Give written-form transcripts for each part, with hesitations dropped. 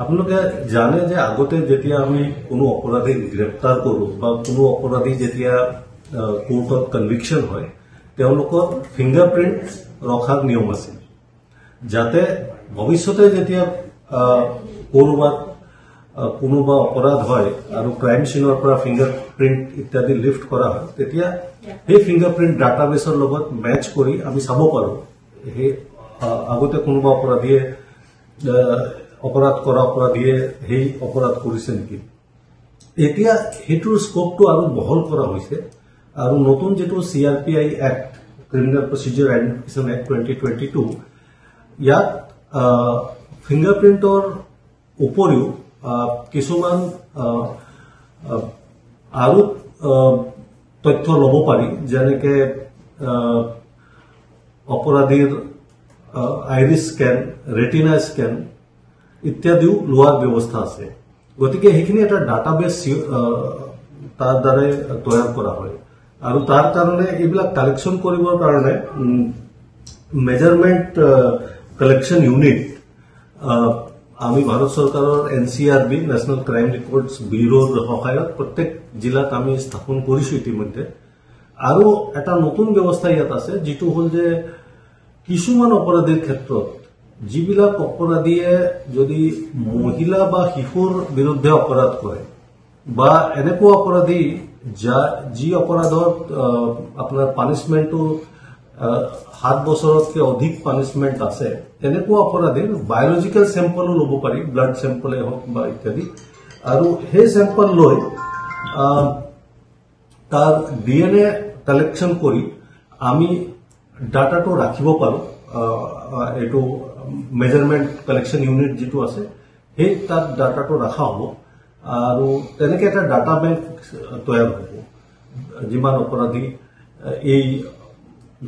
আপোনালোকে জানে যে আগতে যেতিয়া আমি কোনো অপৰাধীক গ্ৰেপ্তাৰ কৰোঁ বা কোনো অপৰাধী যেতিয়া কোৰ্টত কনভিকশ্যন হয় তেওঁলোকৰ ফিংগাৰপ্ৰিণ্ট ৰখাৰ নিয়ম আছিল যাতে ভৱিষ্যতে যেতিয়া কোনোবা অপৰাধ হয় আৰু ক্ৰাইম সিনৰ পৰা ফিংগাৰপ্ৰিণ্ট ইত্যাদি লিফ্ট কৰা হয় তেতিয়া সেই ফিংগাৰপ্ৰিণ্ট ডাটাবেছৰ লগত মেচ কৰি আমি চাব পাৰোঁ সেই আগতে কোনোবা অপৰাধীয়ে অপৰাধীয়ে সেই অপৰাধ কৰিছে নেকি এতিয়া সেইটোৰ স্কোপটো আৰু বহল কৰা হৈছে আৰু নতুন যেটো CRPI act criminal procedure administration act 2022 ইয়াত ফিংগাৰপ্ৰিণ্টৰ উপৰিও কিছুমান আৰু তথ্য ল'ব পাৰি যেনেকে অপৰাধীৰ আইৰিছ স্কেন ৰেটিনা স্কেন ইত্যাদিও লোৱাৰ ব্যৱস্থা আছে গতিকে সেইখিনি এটা ডাটাবেছ তাৰ দ্বাৰাই তৈয়াৰ কৰা হয় আৰু তাৰ কাৰণে এইবিলাক কালেকশ্যন কৰিবৰ কাৰণে মেজাৰমেণ্ট কালেকশ্যন ইউনিট আমি ভাৰত চৰকাৰৰ NCRB নেশ্যনেল ক্ৰাইম ৰেকৰ্ডছ ব্যুৰোৰ সহায়ত প্ৰত্যেক জিলাত আমি স্থাপন কৰিছো ইতিমধ্যে আৰু এটা নতুন ব্যৱস্থা ইয়াত আছে যেটো হ'ল যে কিছুমান অপৰাধীৰ ক্ষেত্ৰত যিবিলাক অপৰাধীয়ে যদি মহিলা বা শিশুৰ বিৰুদ্ধে অপৰাধ কৰে বা এনেকুৱা অপৰাধী যি অপৰাধত আপোনাৰ পানিশমেণ্টটো 7 বছৰতকৈ অধিক পানিশমেণ্ট আছে এনেকুৱা অপৰাধীৰ বায়োলজিকেল চেম্পলো ল'ব পাৰি ব্লাড চেম্পলে হওক বা ইত্যাদি আৰু সেই চেম্পল লৈ তাৰ DNA কালেকশ্যন কৰি আমি ডাটাটো ৰাখিব পাৰোঁ এইটো মেজাৰমেণ্ট কালেকশ্যন ইউনিট যেটো আছে সেই তাত ডাটাটো ৰাখা হ'ব আৰু তেনেকে এটা ডাটা বেংক তৈয়াৰ হ'ব যিমান অপৰাধী এই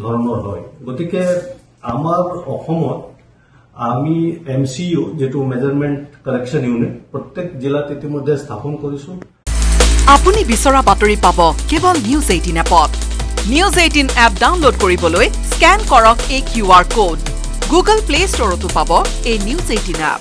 ধৰণৰ হয় গতিকে আমাৰ অসমত আমি MCU যেটো মেজাৰমেণ্ট কালেকশ্যন ইউনিট প্ৰত্যেক জিলাত ইতিমধ্যে স্থাপন কৰিছো আপুনি বিচৰা বাতৰি পাব কেৱল নিউজ 18 এপত নিউজ 18 এপ ডাউনলোড কৰিবলৈ স্ক্যান কৰক এই QR কোড গুগল প্লে ষ্টৰতো পাব এই নিউজ 18 এপ